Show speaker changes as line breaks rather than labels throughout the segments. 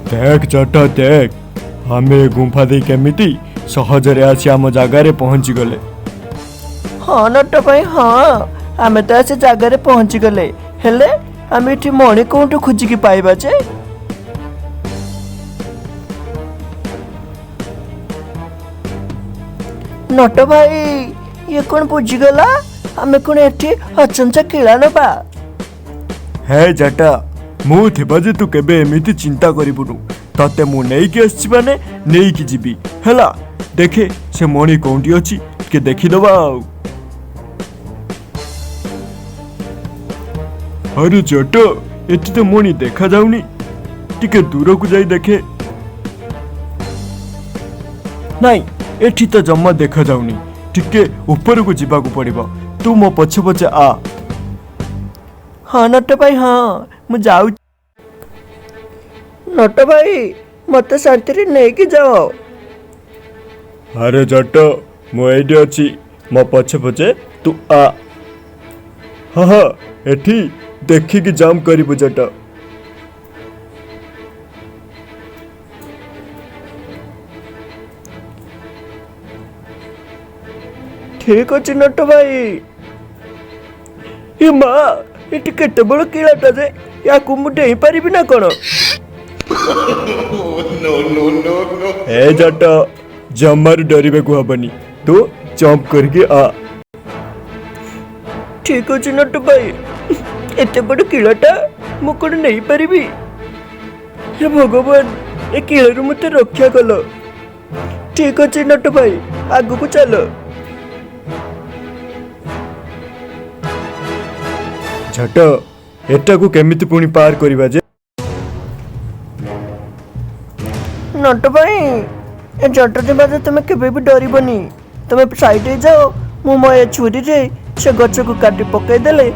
देख जट देख आमे गुंफा दे केमिति सहजरे आसी आम जगार पहुंची गले।
हाँ नट भाई हाँ आमे तो आसे जगार पहुंची गले हेले आमे एठी मणि कोठु खोजिकी पाइबा जे। नट भाई ये कौन बुझीगला आमे कौन एठी अचंचा किला नबा।
हे जटा मु थिबा जे तू केबे एमिति चिंता करिबुनु तते मु नेइकी आछि माने नेइकी जिबी हला देखे से मणि कोंटी अछि के देखि दबा। अरे जट एठी तो मणि देखा जाउनी टिके दूर को जाई देखे। नहीं एठी तो जम्मा देखा जाउनी टिके ऊपर को जिबाकू पड़िबो तू मो पछे पछे आ।
हाँ नट भाई हाँ मु जाऊ। नट भाई मते शांति नहीं कि जाओ।
अरे जट मु एडी अछि मो पछे पछे तू आ। हाँ हाँ एठी देखी कि जाम करिबु जट।
ठीक अच्छे नट भाई। ये माँ ये केते बड़ किलाटा जे या कुमु डेई पारिबि ना कोन।
ए जट जमार डरिबे को हबनी तू जंप करके आ।
ठीक अच्छे नट भाई एते बड़ किलाटा मु कोन नहीं पारिबि। हे भगवान ए किलारु मते रक्षा कलो। ठीक अच्छे नट भाई आगु को चलो।
झट एटा को केमिति पुनी पार करिबा जे।
नट भाई ए जट देबा जे तुमे केबे भी डरिबनी तुमे साइड हे जाओ मु मो ए छुरी रे से गछ को काटी पकाई देले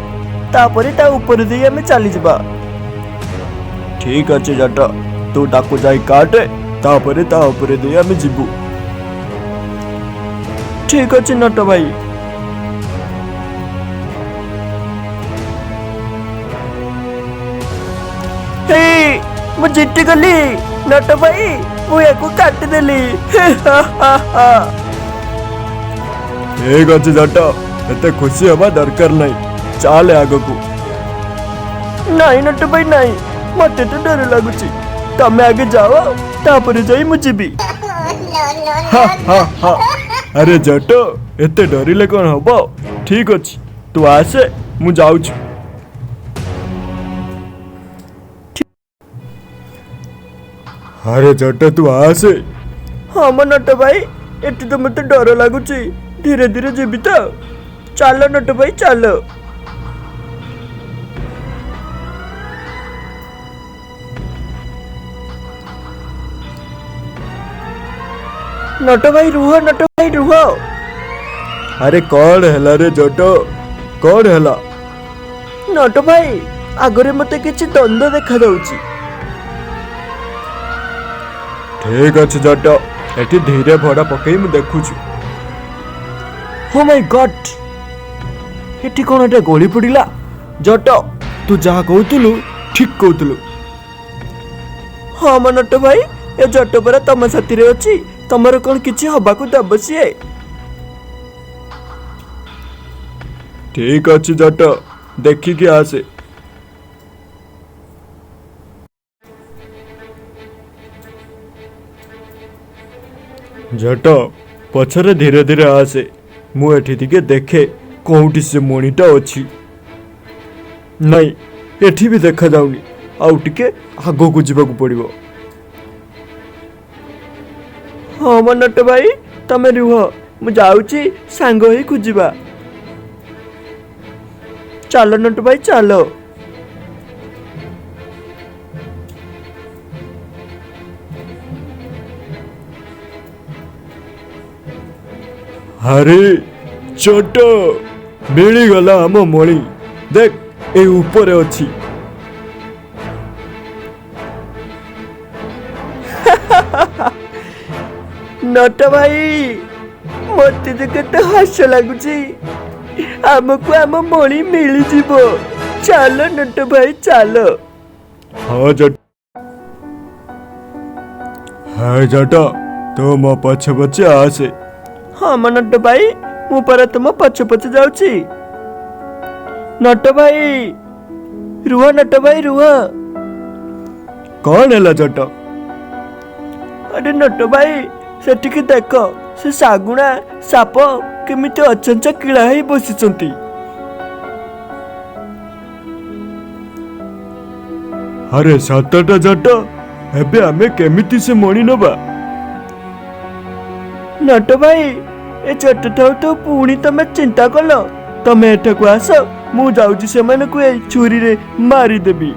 तापरे ता ऊपर दे हमें चली जबा।
ठीक अच्छे जट तू ताको जाई काटे तापरे ता ऊपर दे हमें जिबू।
ठीक अच्छे नट भाई। मु जीती गली नट भाई मु एको काटी देली।
ठीक अच्छे जट एते खुशी हवा दरकार नहीं चाले आगो।
नहीं नट भाई नहीं मते तो डर लागुची तमे आगे जाओ तापरे जाई मु जीबी।
अरे जट एते डरिले कोन हबो ठीक अछि तू आसे मु जाउछु। अरे जट तू आसे।
हाँ मो नट भाई एटी तो मते डर लागुची धीरे धीरे जीबी तो चलो नट भाई चलो। नट भाई रुह नट भाई रुह।
अरे कौन हैला रे जट कौन हैला।
नट भाई आगरे मते किछि द्वंद्व देखा जाउची।
ठीक अच्छे जट एटी धीरे भड़ा पकई मु देखुछु।
ओ माय गॉड
एटी कोन एटा गोली पड़िला जट तू जहा कहतुलु ठीक कहतुलु।
हाँ नट भाई ए जट परा तम साथी रे अछि तमर कोन किछि हबाकू दबसिए।
ठीक अच्छे जट देखी के आसे। जट पछरे धीरे धीरे आसे मु एठी दिके देखे कोउटी से मणिटा अछि। नहीं एठी भी देखा जाउनी आउ टिके आगो को जिबाकू पड़िबो।
हाँ मो नट भाई तमे रुह मु जाउची सांग होई खुजिबा। चलो नट भाई चलो।
अरे छोट मिलीगला आम मणि देख ए ऊपर अछि।
नट भाई मते तो केते हस लागुची आमको आम मणि मिली जीवो चलो नट भाई चलो।
हाँ जट ହେ ଜଟ ତୁ ମୋ ପଛେ ପଛେ ଆସେ।
ହଁ ମ ନଟ ଭାଇ, ମୁଁ ପରା ତୁମ ପଛେ ପଛେ ଯାଉଛି। ନଟ ଭାଇ ରୁହ, ନଟ ଭାଇ ରୁହ।
କଣ ହେଲା ଜଟ?
ଆରେ ନଟ ଭାଇ ସେଠିକି ଦେଖ, ସେ ଶାଗୁଣା ସାପ କେମିତି ଅଚଞ୍ଚା କିଳା ହେଇ ବସିଛନ୍ତି।
ଆରେ ସତଟା ଜଟ, ଏବେ ଆମେ କେମିତି ସେ ମଣି ନବା?
ନଟ ଭାଇ ଏ ଛୋଟ ଥାଉ ତ ପୁଣି ତମେ ଚିନ୍ତା କଲ। ତମେ ଏଠାକୁ ଆସ, ମୁଁ ଯାଉଛି ସେମାନଙ୍କୁ ଏଇ ଛୁରୀରେ ମାରିଦେବି।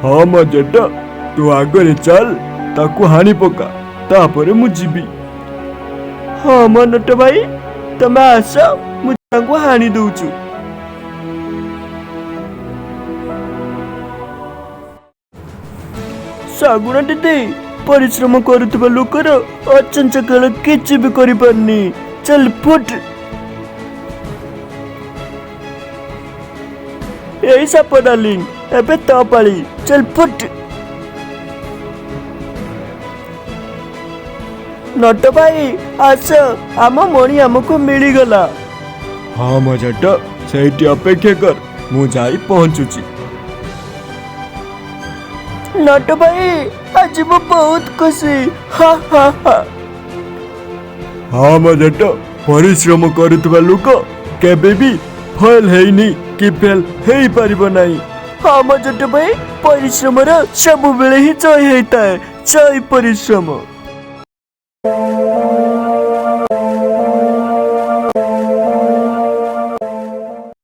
ହଁ ମ ଜଟ, ତୁ ଆଗରେ ଚାଲ, ତାକୁ ହାଣି ପକା, ତାପରେ ମୁଁ ଯିବି।
ହଁ ମ ନଟ ଭାଇ, ତମେ ଆସ, ମୁଁ ତାଙ୍କୁ ହାଣି ଦଉଛୁ। ଶାଗୁଣା ଦିଦି, ପରିଶ୍ରମ କରୁଥିବା ଲୋକର ଅଚଞ୍ଚା କେଳ କିଛି ବି କରିପାରୁନି। ଚାଲ ଫୁଟ। ଏଇ ସାପ ଡାର୍ଲିଂ, ଏବେ ତ ପାଳି, ଚାଲ ଫୁଟ। ନଟ ଭାଇ ଆସ, ଆମ ମଣି ଆମକୁ ମିଳିଗଲା।
ହଁ ମ ଜଟ, ସେଇଠି ଅପେକ୍ଷା କର, ମୁଁ ଯାଇ ପହଞ୍ଚୁଛି।
ନଟ ଭାଇ ଆଜି ମୁଁ ବହୁତ ଖୁସି। ହା ହା ହା।
ହଁ ମ ଜଟ, ପରିଶ୍ରମ କରୁଥିବା ଲୋକ କେବେ ବି ଫେଲ ହେଇନି କି ଫେଲ ହେଇପାରିବ ନାହିଁ।
ହଁ ମ ଜଟ ଭାଇ, ପରିଶ୍ରମର ସବୁବେଳେ ହିଁ ଜୟ ହେଇଥାଏ। ଜୟ ପରିଶ୍ରମ।